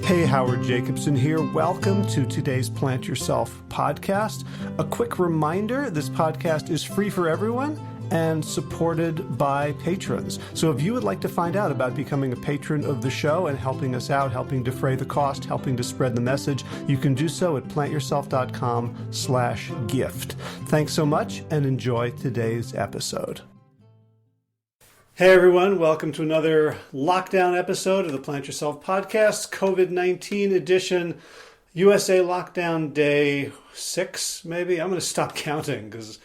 Hey, Howard Jacobson here. Welcome to today's Plant Yourself podcast. A quick reminder, this podcast is free for everyone and supported by patrons. So if you would like to find out about becoming a patron of the show and helping us out, helping defray the cost, helping to spread the message, you can do so at plantyourself.com/gift. Thanks so much and enjoy today's episode. Hey everyone, welcome to another lockdown episode of the Plant Yourself podcast, COVID-19 edition, USA lockdown day 6 maybe. I'm going to stop counting because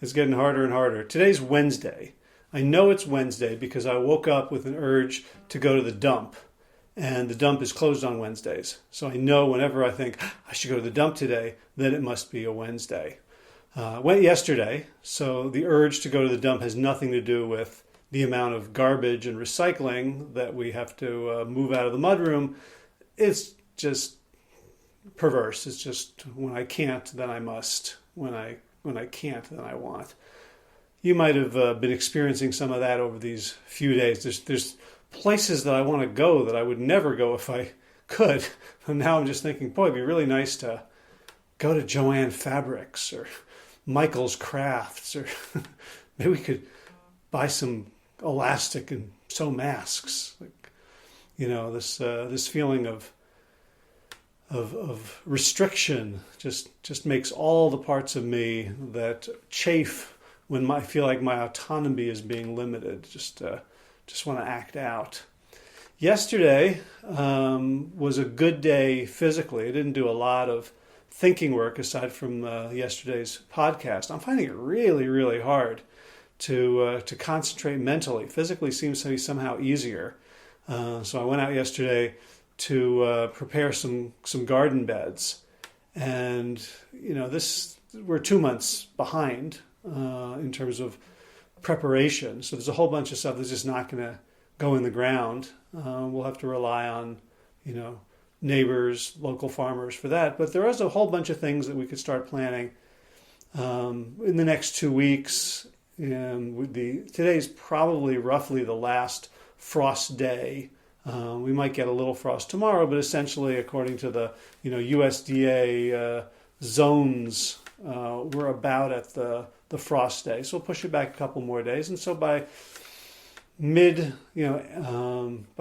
it's getting harder and harder. Today's Wednesday. I know it's Wednesday because I woke up with an urge to go to the dump, and the dump is closed on Wednesdays. So I know whenever I think I should go to the dump today, then it must be a Wednesday. Went yesterday, so the urge to go to the dump has nothing to do with the amount of garbage and recycling that we have to move out of the mudroom. It's just perverse. It's just when I can't, then I must. When I can't, then I want. You might have been experiencing some of that over these few days. There's places that I want to go that I would never go if I could. And now I'm just thinking, boy, it'd be really nice to go to Joann Fabrics or Michael's Crafts, or maybe we could buy some elastic and sew masks. Like, you know, this feeling of restriction just makes all the parts of me that chafe when I feel like my autonomy is being limited. Just want to act out. Yesterday was a good day physically. I didn't do a lot of thinking work aside from yesterday's podcast. I'm finding it really, really hard to concentrate mentally. Physically seems to be somehow easier. So I went out yesterday to prepare some garden beds, and you know, we're 2 months behind in terms of preparation. So there's a whole bunch of stuff that's just not going to go in the ground. We'll have to rely on, you know, neighbors, local farmers for that. But there is a whole bunch of things that we could start planning in the next 2 weeks. And today's probably roughly the last frost day. We might get a little frost tomorrow, but essentially, according to the USDA zones, we're about at the frost day. So we'll push it back a couple more days, and so by by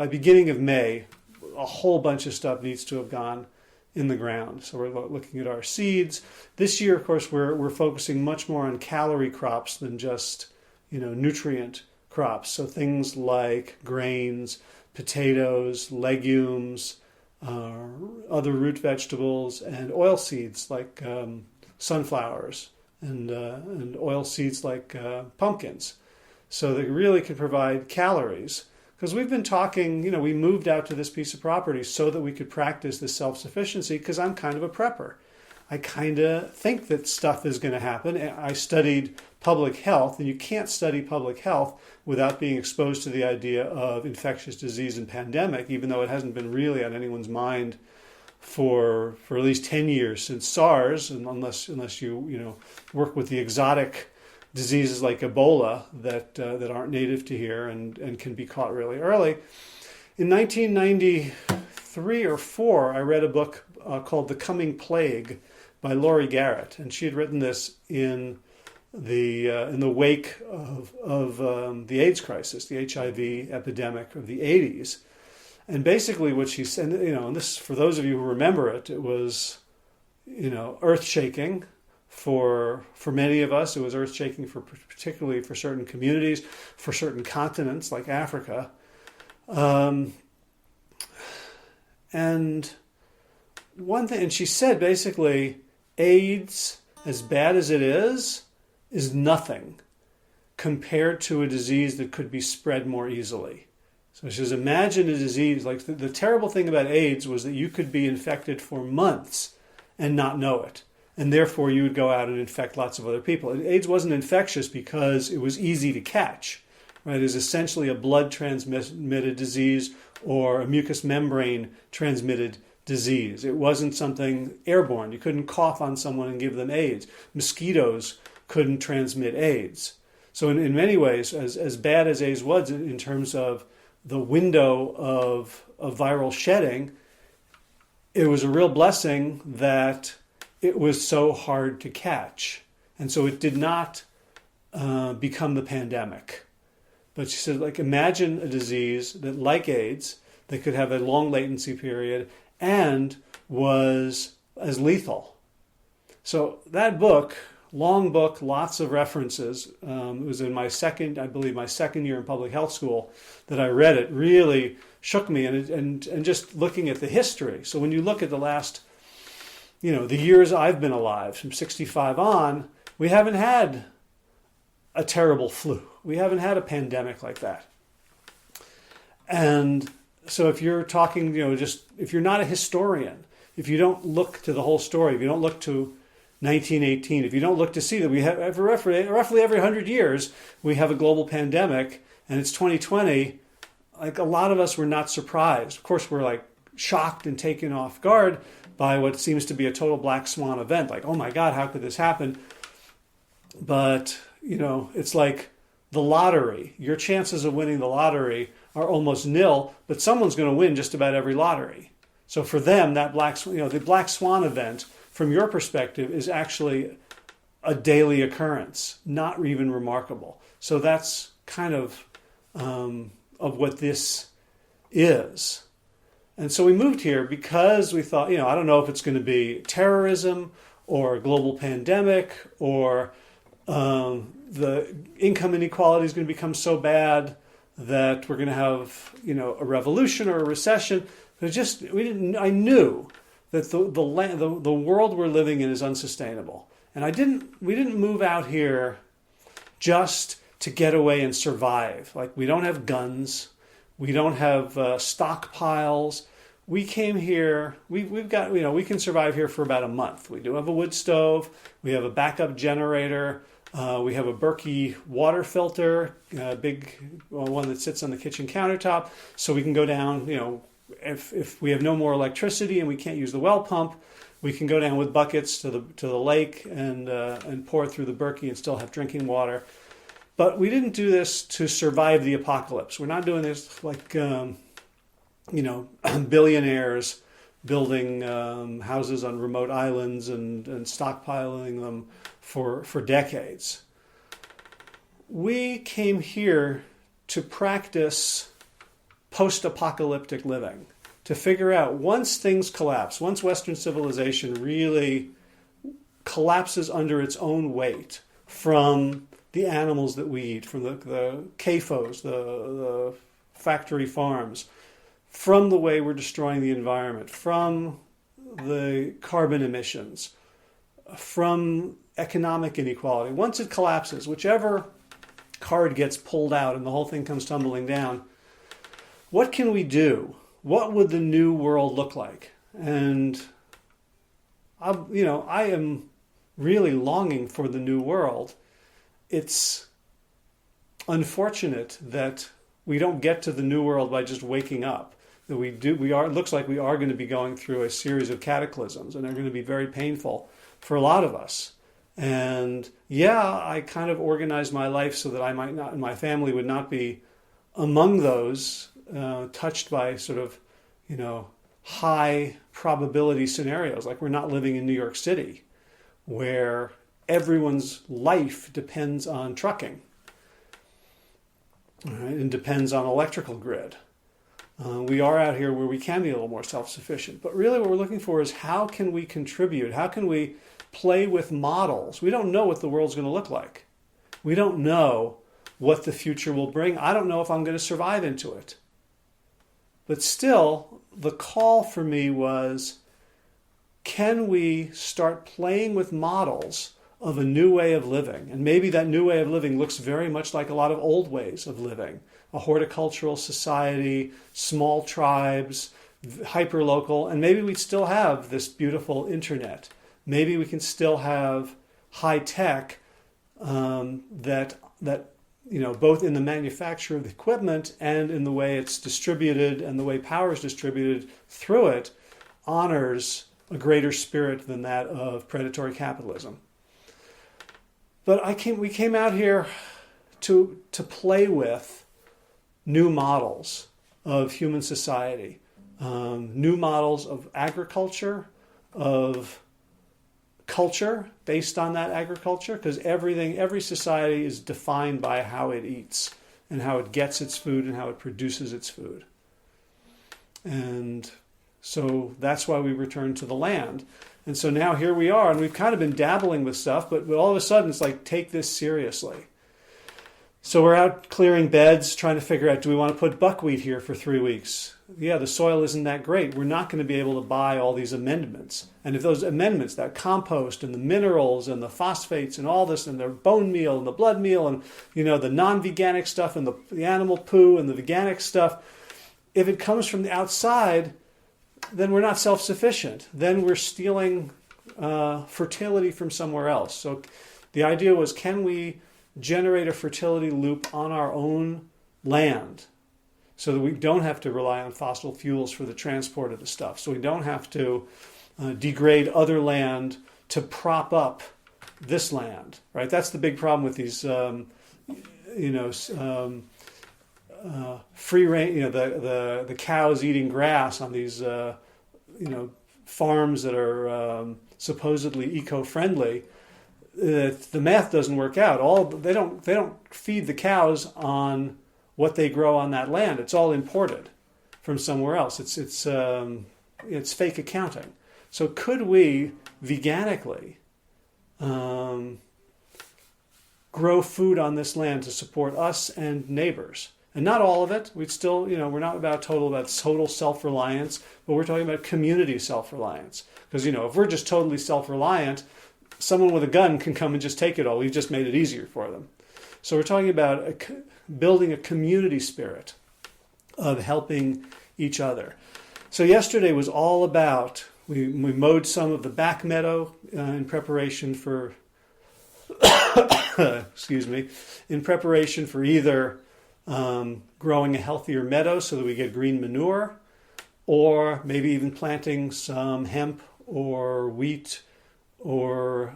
beginning of May, a whole bunch of stuff needs to have gone in the ground. So we're looking at our seeds. This year, of course, we're focusing much more on calorie crops than just, nutrient crops. So things like grains, potatoes, legumes, other root vegetables, and oil seeds like sunflowers, and oil seeds like pumpkins. So they really can provide calories. Because we've been talking, we moved out to this piece of property so that we could practice this self-sufficiency, because I'm kind of a prepper. I kind of think that stuff is going to happen. I studied public health, and you can't study public health without being exposed to the idea of infectious disease and pandemic, even though it hasn't been really on anyone's mind for at least 10 years since SARS, and unless you work with the exotic diseases like Ebola that aren't native to here and can be caught really early. In 1993 or 4, I read a book called The Coming Plague by Laurie Garrett, and she had written this in the wake of the AIDS crisis, the HIV epidemic of the 80s. And basically what she said, and this, for those of you who remember it, it was, earth-shaking. For many of us, it was earth-shaking, particularly for certain communities, for certain continents like Africa. And one thing, and she said basically, AIDS, as bad as it is nothing compared to a disease that could be spread more easily. So she says, imagine a disease, like the terrible thing about AIDS was that you could be infected for months and not know it. And therefore you would go out and infect lots of other people. And AIDS wasn't infectious because it was easy to catch, right? It is essentially a blood transmitted disease or a mucous membrane transmitted disease. It wasn't something airborne. You couldn't cough on someone and give them AIDS. Mosquitoes couldn't transmit AIDS. So in many ways, as bad as AIDS was in terms of the window of viral shedding, it was a real blessing that it was so hard to catch. And so it did not become the pandemic. But she said, like, imagine a disease that, like AIDS, that could have a long latency period and was as lethal. So that book, long book, lots of references. It was in my second year in public health school that I read it. Really shook me, and just looking at the history. So when you look at the last, the years I've been alive, from 65 on, we haven't had a terrible flu. We haven't had a pandemic like that. And so if you're talking, if you're not a historian, if you don't look to the whole story, if you don't look to 1918, if you don't look to see that we have roughly every 100 years, we have a global pandemic, and it's 2020, like, a lot of us were not surprised. Of course, we're like shocked and taken off guard by what seems to be a total black swan event. Like, oh my God, how could this happen? But, it's like the lottery. Your chances of winning the lottery are almost nil, but someone's going to win just about every lottery. So for them, that the black swan event, from your perspective, is actually a daily occurrence, not even remarkable. So that's kind of what this is. And so we moved here because we thought, I don't know if it's going to be terrorism or a global pandemic, or the income inequality is going to become so bad that we're going to have, a revolution or a recession. But I knew that the world we're living in is unsustainable. And we didn't move out here just to get away and survive. Like, we don't have guns, we don't have stockpiles. We came here, we've got, we can survive here for about a month. We do have a wood stove, we have a backup generator, we have a Berkey water filter, a big one that sits on the kitchen countertop, so we can go down, if we have no more electricity and we can't use the well pump, we can go down with buckets to the lake and pour through the Berkey and still have drinking water. But we didn't do this to survive the apocalypse. We're not doing this like billionaires building houses on remote islands and stockpiling them for decades. We came here to practice post-apocalyptic living, to figure out, once things collapse, once Western civilization really collapses under its own weight from the animals that we eat, from the CAFOs, the factory farms, from the way we're destroying the environment, from the carbon emissions, from economic inequality. Once it collapses, whichever card gets pulled out and the whole thing comes tumbling down, what can we do? What would the new world look like? And I am really longing for the new world. It's unfortunate that we don't get to the new world by just waking up. That it looks like we are going to be going through a series of cataclysms, and they're going to be very painful for a lot of us. And I kind of organized my life so that I might not, and my family would not be among those touched by sort of, high probability scenarios. Like, we're not living in New York City, where everyone's life depends on trucking, right, and depends on electrical grid. We are out here where we can be a little more self-sufficient. But really what we're looking for is, how can we contribute? How can we play with models? We don't know what the world's going to look like. We don't know what the future will bring. I don't know if I'm going to survive into it. But still, the call for me was, can we start playing with models of a new way of living? And maybe that new way of living looks very much like a lot of old ways of living. A horticultural society, small tribes, hyper-local, and maybe we still have this beautiful internet. Maybe we can still have high tech that both in the manufacture of the equipment and in the way it's distributed and the way power is distributed through it, honors a greater spirit than that of predatory capitalism. But we came out here to play with new models of human society. new models of agriculture, of culture based on that agriculture, because every society is defined by how it eats and how it gets its food and how it produces its food. And so that's why we return to the land. And so now here we are, and we've kind of been dabbling with stuff, but all of a sudden it's like, take this seriously. So we're out clearing beds, trying to figure out, do we want to put buckwheat here for 3 weeks? Yeah, the soil isn't that great. We're not going to be able to buy all these amendments. And if those amendments, that compost and the minerals and the phosphates and all this and the bone meal and the blood meal and, the non-veganic stuff and the animal poo and the veganic stuff, if it comes from the outside, then we're not self-sufficient. Then we're stealing fertility from somewhere else. So the idea was, can we generate a fertility loop on our own land so that we don't have to rely on fossil fuels for the transport of the stuff, so we don't have to degrade other land to prop up this land, right? That's the big problem with these, free range, the cows eating grass on these, farms that are supposedly eco-friendly. The math doesn't work out. They don't feed the cows on what they grow on that land. It's all imported from somewhere else. It's fake accounting. So could we veganically grow food on this land to support us and neighbors? And not all of it. We'd still, we're not about total self-reliance, but we're talking about community self-reliance. Because, if we're just totally self-reliant, someone with a gun can come and just take it all. We've just made it easier for them. So we're talking about building a community spirit of helping each other. So yesterday was all about, we mowed some of the back meadow in preparation for, in preparation for either growing a healthier meadow so that we get green manure, or maybe even planting some hemp or wheat or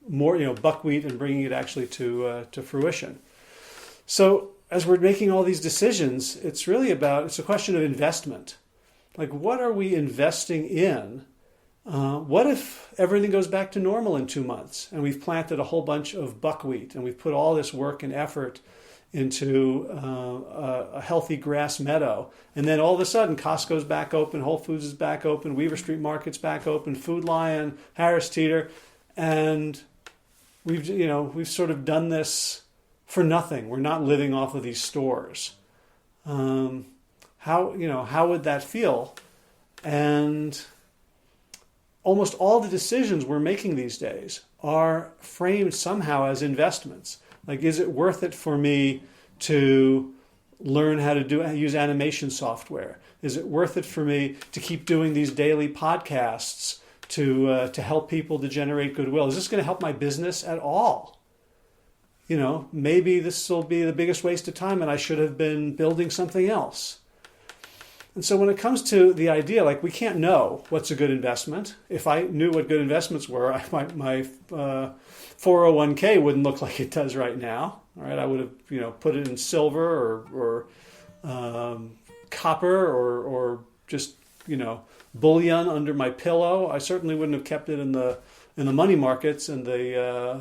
more, buckwheat, and bringing it actually to fruition. So as we're making all these decisions, it's a question of investment. Like, what are we investing in? What if everything goes back to normal in 2 months and we've planted a whole bunch of buckwheat and we've put all this work and effort into a healthy grass meadow, and then all of a sudden Costco's back open, Whole Foods is back open, Weaver Street Market's back open, Food Lion, Harris Teeter, and we've sort of done this for nothing. We're not living off of these stores. How would that feel? And almost all the decisions we're making these days are framed somehow as investments. Like, is it worth it for me to learn how to use animation software? Is it worth it for me to keep doing these daily podcasts to help people to generate goodwill? Is this going to help my business at all? Maybe this will be the biggest waste of time and I should have been building something else. And so when it comes to the idea, like, we can't know what's a good investment. If I knew what good investments were, my 401k wouldn't look like it does right now. All right, I would have put it in silver or copper or just bullion under my pillow. I certainly wouldn't have kept it in the money markets and the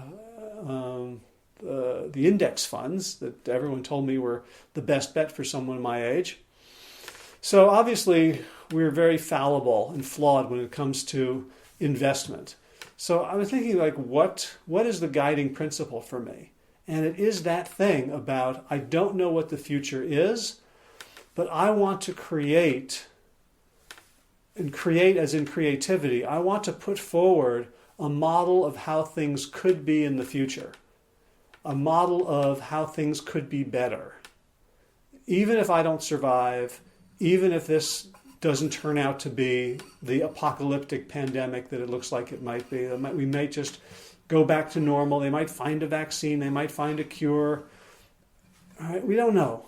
index funds that everyone told me were the best bet for someone my age. So obviously, we're very fallible and flawed when it comes to investment. So I was thinking, like, what is the guiding principle for me? And it is that thing about, I don't know what the future is, but I want to create, and create as in creativity, I want to put forward a model of how things could be in the future, a model of how things could be better. Even if I don't survive, even if this doesn't turn out to be the apocalyptic pandemic that it looks like it might be, we might just go back to normal. They might find a vaccine. They might find a cure. All right, we don't know.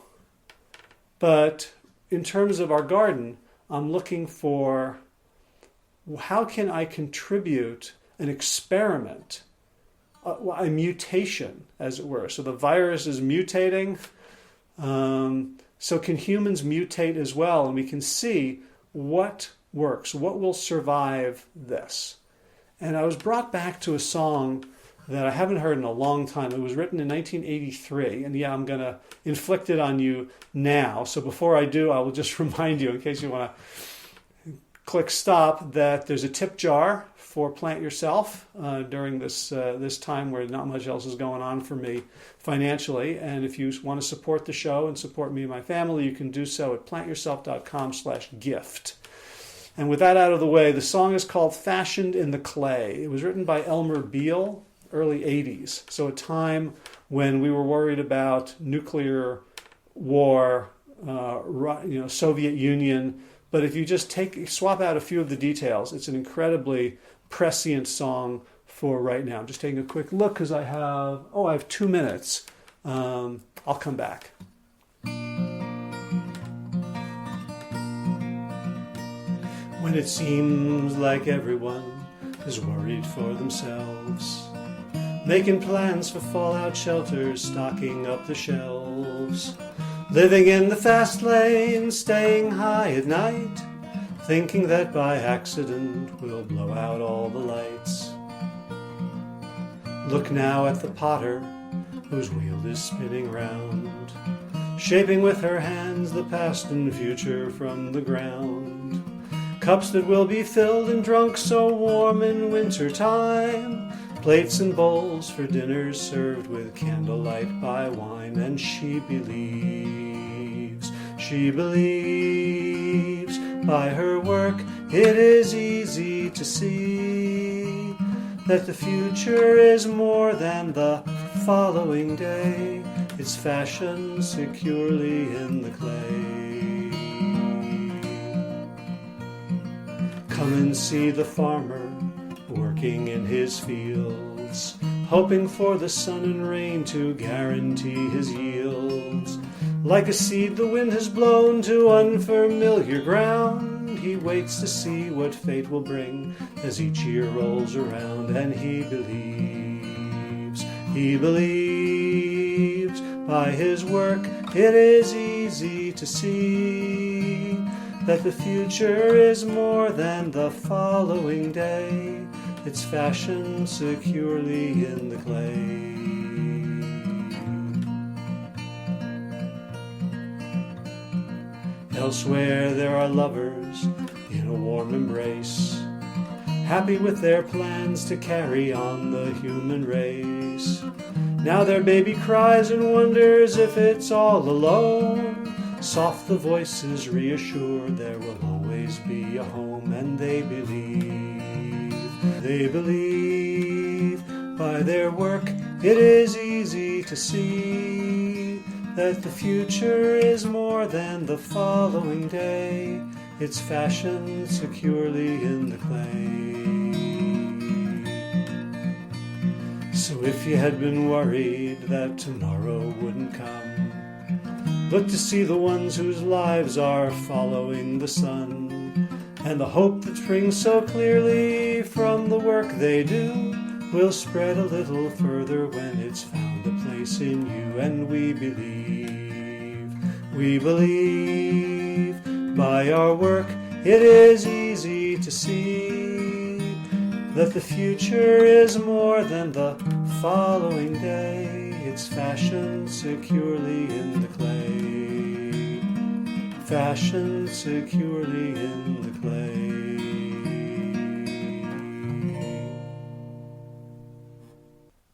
But in terms of our garden, I'm looking for, how can I contribute an experiment, a mutation, as it were. So the virus is mutating. So can humans mutate as well? And we can see what works, what will survive this. And I was brought back to a song that I haven't heard in a long time. It was written in 1983. And yeah, I'm going to inflict it on you now. So before I do, I will just remind you, in case you want to click stop, that there's a tip jar for Plant Yourself during this time where not much else is going on for me financially. And if you want to support the show and support me and my family, you can do so at plantyourself.com/gift. And with that out of the way, the song is called Fashioned in the Clay. It was written by Elmer Beale, early 80s. So a time when we were worried about nuclear war, Soviet Union. But if you just swap out a few of the details, it's an incredibly prescient song for right now. I'm just taking a quick look because I have 2 minutes. I'll come back. When it seems like everyone is worried for themselves, making plans for fallout shelters, stocking up the shelves, living in the fast lane, staying high at night, thinking that by accident we'll blow out all the lights. Look now at the potter whose wheel is spinning round, shaping with her hands the past and future from the ground. Cups that will be filled and drunk so warm in winter time, plates and bowls for dinners served with candlelight by wine. And she believes by her work it is easy to see that the future is more than the following day. It's fashioned securely in the clay. Come and see the farmer working in his fields, hoping for the sun and rain to guarantee his yields. Like a seed the wind has blown to unfamiliar ground, he waits to see what fate will bring as each year rolls around. And he believes by his work it is easy to see that the future is more than the following day. It's fashioned securely in the clay. Elsewhere there are lovers in a warm embrace, happy with their plans to carry on the human race. Now their baby cries and wonders if it's all alone. Soft the voices reassure there will always be a home. And they believe by their work it is easy to see that the future is more than the following day. It's fashioned securely in the clay. So if you had been worried that tomorrow wouldn't come, look to see the ones whose lives are following the sun, and the hope that springs so clearly from the work they do will spread a little further when it's found a place in you. And we believe by our work it is easy to see that the future is more than the following day. It's fashioned securely in the clay. Fashioned securely in the clay.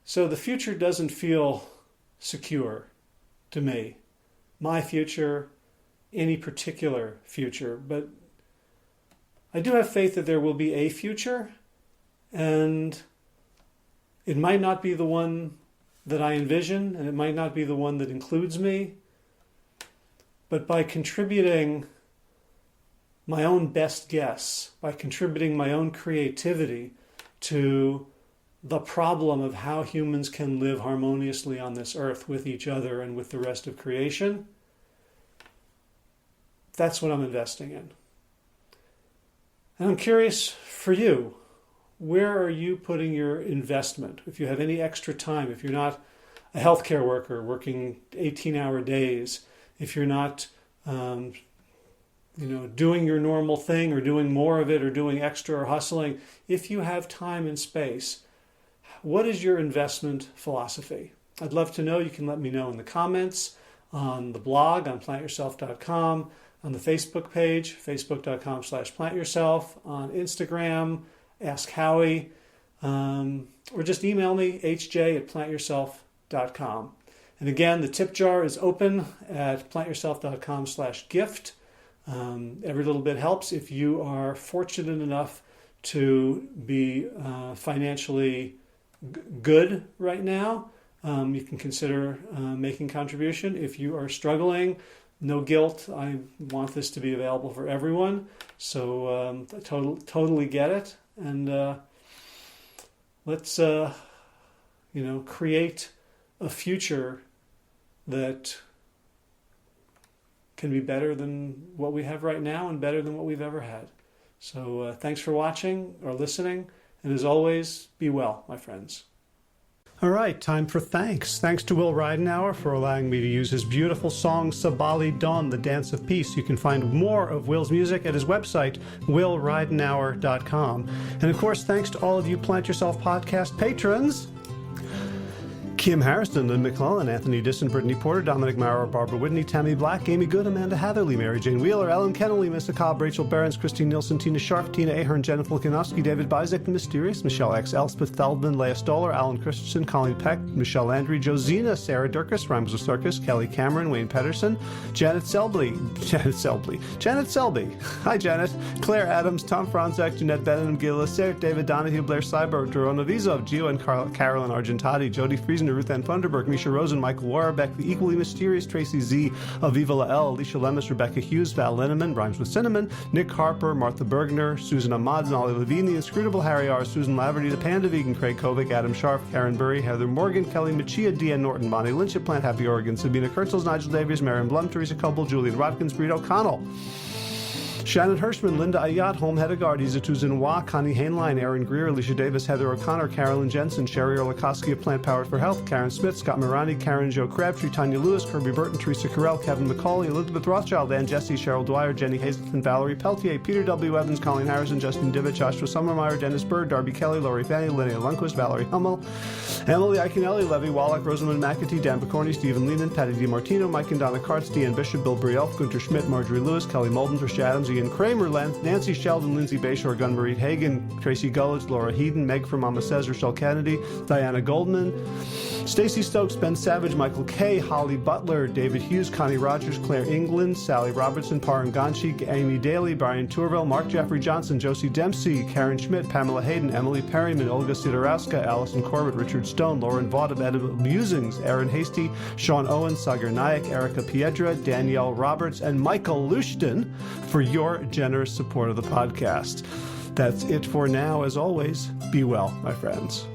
So the future doesn't feel secure to me. My future, any particular future. But I do have faith that there will be a future, and it might not be the one that I envision, and it might not be the one that includes me, but by contributing my own best guess, by contributing my own creativity to the problem of how humans can live harmoniously on this earth with each other and with the rest of creation, that's what I'm investing in. And I'm curious for you, where are you putting your investment? If you have any extra time, if you're not a healthcare worker working 18-hour days, if you're not doing your normal thing or doing more of it or doing extra or hustling, if you have time and space, what is your investment philosophy? I'd love to know. You can let me know in the comments, on the blog, on plantyourself.com, on the Facebook page, facebook.com/plantyourself, on Instagram, Ask Howie, or just email me, hj@plantyourself.com. And again, the tip jar is open at plantyourself.com/gift. Every little bit helps. If you are fortunate enough to be financially good right now, you can consider making contribution. If you are struggling, no guilt. I want this to be available for everyone. So I totally get it. And let's create a future that can be better than what we have right now and better than what we've ever had. So thanks for watching or listening. And as always, be well, my friends. All right, time for thanks. Thanks to Will Ridenauer for allowing me to use his beautiful song Sabali Dawn, the Dance of Peace. You can find more of Will's music at his website, willridenauer.com. And of course, thanks to all of you Plant Yourself podcast patrons. Kim Harrison, Lynn McClellan, Anthony Disson, Brittany Porter, Dominic Maurer, Barbara Whitney, Tammy Black, Amy Good, Amanda Hatherley, Mary Jane Wheeler, Ellen Kennelly, Mr. Cobb, Rachel Behrens, Christine Nielsen, Tina Sharp, Tina Ahern, Jennifer Volkanovsky, David Bizek, The Mysterious, Michelle X, Elspeth Feldman, Leah Stoller, Alan Christensen, Colleen Peck, Michelle Landry, Josina, Sarah Durkis, Rhymes with Circus, Kelly Cameron, Wayne Pedersen, Janet Selby. Hi, Janet. Claire Adams, Tom Franzak, Jeanette Benham, Gil Lacerte, David Donahue, Blair Cyber, Dorona Vizov, Gio and Carolyn Argentati, Jody Friesen, Ruth Ann Funderburg, Misha Rosen, Michael Warbeck, The Equally Mysterious, Tracy Z, Aviva Lael, Alicia Lemus, Rebecca Hughes, Val Linneman, Rhymes with Cinnamon, Nick Harper, Martha Bergner, Susan Ahmad, Nolly Levine, The Inscrutable Harry R., Susan Laverty, The Panda Vegan, Craig Kovic, Adam Sharf, Karen Burry, Heather Morgan, Kelly Machia, Deanne Norton, Bonnie Lynch at Plant Happy Oregon, Sabina Kurtzels, Nigel Davies, Marion Blum, Teresa Coble, Julian Watkins, Breed O'Connell, Shannon Hirschman, Linda Ayat, Home Hedegaard, Izatu Zinwa, Connie Hainline, Aaron Greer, Alicia Davis, Heather O'Connor, Carolyn Jensen, Sherry Olakoski of Plant Powered for Health, Karen Smith, Scott Morani, Karen Jo Crabtree, Tanya Lewis, Kirby Burton, Teresa Carell, Kevin McCauley, Elizabeth Rothschild, Ann Jesse, Cheryl Dwyer, Jenny Hazelton, Valerie Peltier, Peter W. Evans, Colleen Harrison, Justin Divich, Joshua Summermeyer, Dennis Bird, Darby Kelly, Lori Fanny, Linnea Lundquist, Valerie Hummel, Emily Iaconelli, Levy Wallach, Rosamund McAtee, Dan Picorni, Stephen Lehman, Patty DiMartino, Mike and Donna Kartz, Deanne Bishop, Bill Brielf, Gunter Schmidt, Marjorie Lewis, Kelly Molden, Trish Adams, Ian Kramer, Nancy Sheldon, Lindsay Bayshore, Gunmarie Hagan, Tracy Gullidge, Laura Heaton, Meg from Mama Says, Rochelle Kennedy, Diana Goldman, Stacey Stokes, Ben Savage, Michael Kay, Holly Butler, David Hughes, Connie Rogers, Claire England, Sally Robertson, Paran Ganshi, Amy Daly, Brian Tourville, Mark Jeffrey Johnson, Josie Dempsey, Karen Schmidt, Pamela Hayden, Emily Perryman, Olga Sidorowska, Allison Corbett, Richard Stone, Lauren Vaught of Edible Musings, Aaron Hasty, Sean Owen, Sagar Nayak, Erica Piedra, Danielle Roberts, and Michael Lushton for your generous support of the podcast. That's it for now. As always, be well, my friends.